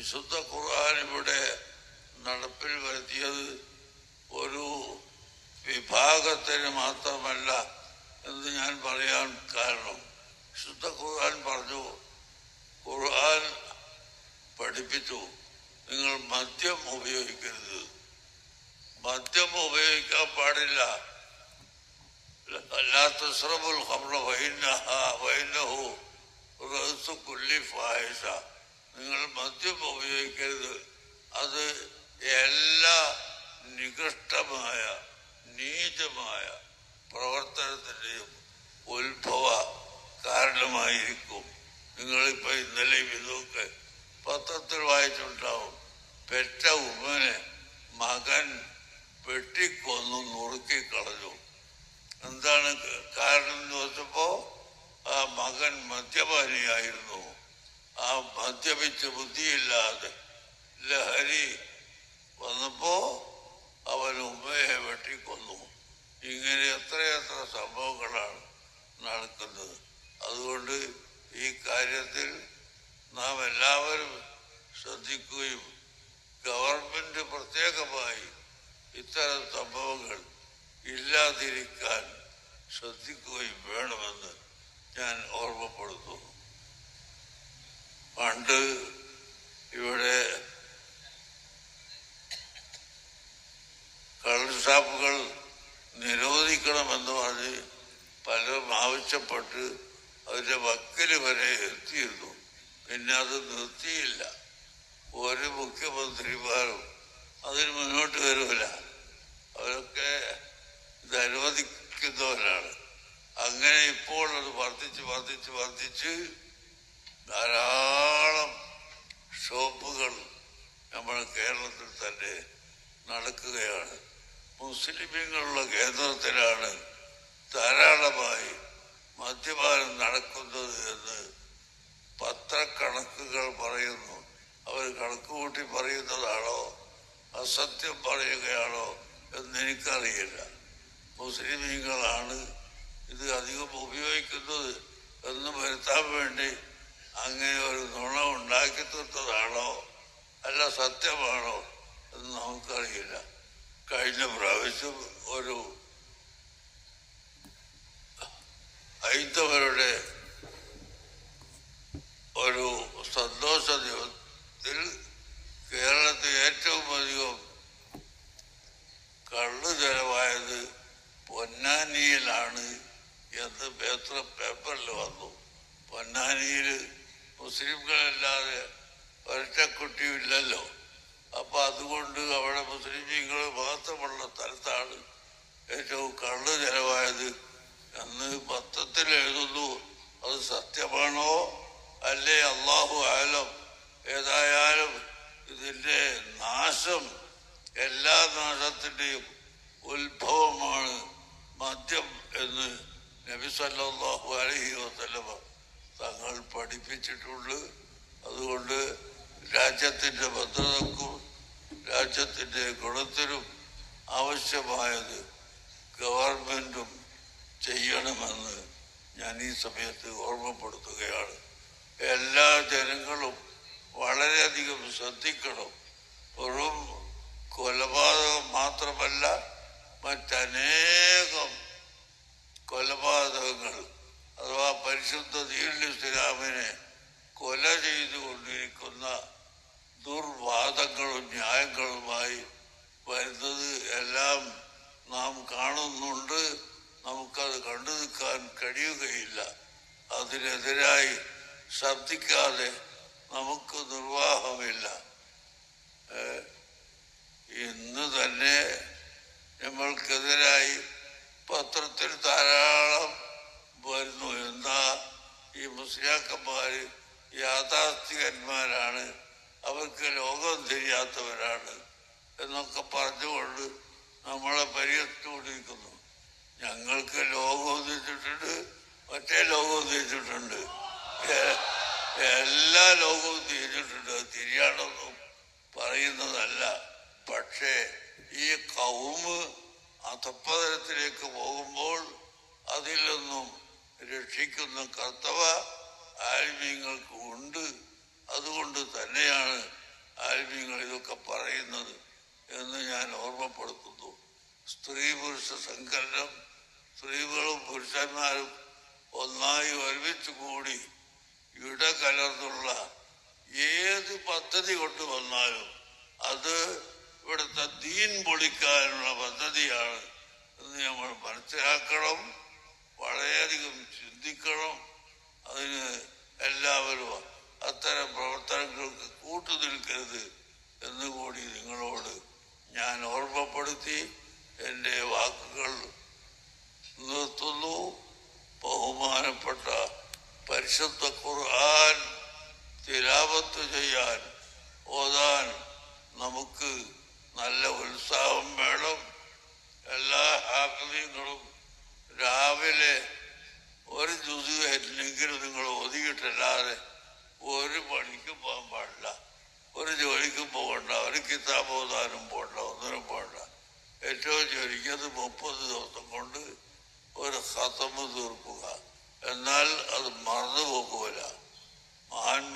വിശുദ്ധ ഖുർആൻ ഇവിടെ നടപ്പിൽ വരുത്തിയത് ഒരു വിഭാഗത്തിന് മാത്രമല്ല എന്ന് ഞാൻ പറയാൻ കാരണം, വിശുദ്ധ ഖുർആൻ പറഞ്ഞു, ഖുർആൻ പഠിപ്പിച്ചു നിങ്ങൾ മദ്യം ഉപയോഗിക്കരുത്, മദ്യം ഉപയോഗിക്കാൻ പാടില്ല. ലാ തസ്റബുൽ ഖംറ ഫഇന്നഹു റഅ്സു കുല്ലി ഫാഹിഷ. നിങ്ങൾ മദ്യം ഉപയോഗിക്കരുത്, അത് എല്ലാ നികൃഷ്ടമായ നീചമായ പ്രവർത്തനത്തിൻ്റെയും ഉത്ഭവ കാരണമായിരിക്കും. നിങ്ങളിപ്പോൾ ഇന്നലെയും ഇതൊക്കെ പത്രത്തിൽ വായിച്ചിട്ടുണ്ടാവും. പെറ്റ ഉമ്മനെ മകൻ വെട്ടിക്കൊന്നു നുറുക്കിക്കളഞ്ഞു. എന്താണ് കാരണം എന്ന് വെച്ചപ്പോൾ ആ മകൻ മദ്യപാനിയായിരുന്നു. ആ മദ്യപിച്ച് ബുദ്ധിയില്ലാതെ ലഹരി വന്നപ്പോൾ അവൻ ഉമ്മയെ വെട്ടിക്കൊന്നു. ഇങ്ങനെ എത്രയെത്ര സംഭവങ്ങളാണ് നടക്കുന്നത്. അതുകൊണ്ട് ഈ കാര്യത്തിൽ നാം എല്ലാവരും ശ്രദ്ധിക്കുകയും ഗവൺമെൻറ് പ്രത്യേകമായി ഇത്തരം സംഭവങ്ങൾ ഇല്ലാതിരിക്കാൻ ശ്രദ്ധിക്കുകയും വേണമെന്ന് ഞാൻ ഓർമ്മപ്പെടുത്തുന്നു. പണ്ട് ഇവിടെ കള്ളുഷാപ്പുകൾ നിരോധിക്കണമെന്ന് പറഞ്ഞ് പലരും ആവശ്യപ്പെട്ട് അതിൻ്റെ വക്കിൽ വരെ എത്തിയിരുന്നു. പിന്നെ അത് നിർത്തിയില്ല. ഒരു മുഖ്യമന്ത്രിമാരും അതിന് മുന്നോട്ട് വരില്ല. അവരൊക്കെ ഇത് അനുവദിക്കുന്നവരാണ്. അങ്ങനെ ഇപ്പോൾ അത് വർദ്ധിച്ച് ധാരാളം ഷോപ്പുകൾ നമ്മുടെ കേരളത്തിൽ തന്നെ നടക്കുകയാണ്. മുസ്ലിമുകളുള്ള കേന്ദ്രത്തിലാണ് ധാരാളമായി മദ്യപാനം നടക്കുന്നത് എന്ന് പത്രക്കണക്കുകൾ പറയുന്നു. അവർ കണക്ക് കൂട്ടി പറയുന്നതാണോ അസത്യം പറയുകയാണോ എന്നെനിക്കറിയില്ല. മുസ്ലിമീങ്ങളാണ് ഇത് അധികം ഉപയോഗിക്കുന്നത് എന്ന് വരുത്താൻ വേണ്ടി അങ്ങനെ ഒരു നുണ ഉണ്ടാക്കി തീർത്തതാണോ അല്ല സത്യമാണോ എന്ന് നമുക്കറിയില്ല. കഴിഞ്ഞ പ്രാവശ്യം ഒരു ഹൈന്ദവരുടെ ഒരു സന്തോഷ ദിവസത്തിൽ കേരളത്തിൽ ഏറ്റവും അധികം കള്ളു ചെലവായത് പൊന്നാനിയിലാണ് എന്ന് പേപ്പറിൽ വന്നു. പൊന്നാനിയിൽ മുസ്ലിംകളല്ലാതെ ഒരറ്റക്കുട്ടിയും ഇല്ലല്ലോ. അപ്പം അതുകൊണ്ട് അവിടെ മുസ്ലിംകൾ മാത്രമുള്ള സ്ഥലത്താണ് ഏറ്റവും കള്ളു ചെലവായത് എന്ന് പത്രത്തിൽ എഴുതുന്നു. അത് സത്യമാണോ അല്ലേ അല്ലാഹു ആലം. ഏതായാലും ഇതിൻ്റെ നാശം, എല്ലാ നാശത്തിൻ്റെയും ഉത്ഭവമാണ് മദ്യം എന്ന് നബി സല്ലല്ലാഹു അലൈഹി വസല്ലമ തങ്ങൾ പഠിപ്പിച്ചിട്ടുണ്ട്. അതുകൊണ്ട് രാജ്യത്തിൻ്റെ ഭദ്രതക്കും രാജ്യത്തിൻ്റെ ഗുണത്തിനും ആവശ്യമായത് ഗവൺമെൻറ്റും ചെയ്യണമെന്ന് ഞാൻ ഈ സമയത്ത് ഓർമ്മപ്പെടുത്തുകയാണ്. എല്ലാ ജനങ്ങളും വളരെയധികം ശ്രദ്ധിക്കണം. വെറും കൊലപാതകം മാത്രമല്ല, മറ്റനേകം കൊലപാതകങ്ങൾ അഥവാ പരിശുദ്ധ ദീനുൽ ഇസ്ലാമിനെ കൊല ചെയ്തുകൊണ്ടിരിക്കുന്ന ദുർവാദങ്ങളും ന്യായങ്ങളുമായി വരുന്നത് എല്ലാം നാം കാണുന്നുണ്ട്. നമുക്കത് കണ്ടു നിൽക്കാൻ കഴിയുകയില്ല. അതിനെതിരായി ശബ്ദിക്കാതെ നമുക്ക് നിർവാഹമില്ല. ഇന്ന് തന്നെ നമ്മൾക്കെതിരായി പത്രത്തിൽ ധാരാളം വരുന്നു. എന്താ ഈ മുസ്ലിയാക്കന്മാർ യാഥാസ്ഥികന്മാരാണ്, അവർക്ക് ലോകം തിരിയാത്തവരാണ് എന്നൊക്കെ പറഞ്ഞുകൊണ്ട് നമ്മളെ പരിഹസിച്ചുകൊണ്ടിരിക്കുന്നു. ഞങ്ങൾക്ക് ലോകം തിരിച്ചിട്ടുണ്ട്, മറ്റേ ലോകവും തിരിച്ചിട്ടുണ്ട്, എല്ലാ ലോകവും തിരിച്ചിട്ടുണ്ട്. തിരിയാണെന്നും പറയുന്നതല്ല. പക്ഷേ ഈ കൗമ് അധപ്പതനത്തിലേക്ക് പോകുമ്പോൾ അതിൽ നിന്നും രക്ഷിക്കുന്ന കർത്തവ്യ ആലിമീങ്ങൾക്ക് ഉണ്ട്. അതുകൊണ്ട് തന്നെയാണ് സങ്കലനം സ്ത്രീകളും പുരുഷന്മാരും ഒന്നായി ഒരുമിച്ച് കൂടി ഇടകലർന്നുള്ള ഏത് പദ്ധതി കൊണ്ടുവന്നാലും അത് ഇവിടുത്തെ ദീൻ പൊളിക്കാനുള്ള പദ്ധതിയാണ് എന്ന് നമ്മൾ മനസ്സിലാക്കണം. വളരെയധികം ചിന്തിക്കണം. അതിന് എല്ലാവരും അത്തരം പ്രവർത്തനങ്ങൾക്ക് കൂട്ടുനിൽക്കരുത് എന്നുകൂടി നിങ്ങളോട് ഞാൻ ഓർമ്മപ്പെടുത്തി എൻ്റെ വാക്കുകൾ നിർത്തുന്നു. ബഹുമാനപ്പെട്ട പരിശുദ്ധ ഖുർആൻ തിലാവത്ത് ചെയ്യാൻ ഓതാൻ നമുക്ക് നല്ല ഉത്സാഹം വേണം. എല്ലാ ഹാഫിളുകളും രാവിലെ ഒരു ജുസു എല്ലെങ്കിലും നിങ്ങൾ ഒതുക്കിയിട്ടല്ലാതെ ഒരു പണിക്കും പോകാൻ പാടില്ല. ഒരു ജോലിക്കും പോകണ്ട, ഒരു കിതാബ് ഓതാനും പോകണ്ട, ഒന്നിനും പോകണ്ട. ഏറ്റവും ചുരുങ്ങിയത് 30 ദിവസം കൊണ്ട് ഒരു ഖതമ് തീർക്കുക. എന്നാൽ അത് മറന്നു പോകൂല. മഹാന്മാർ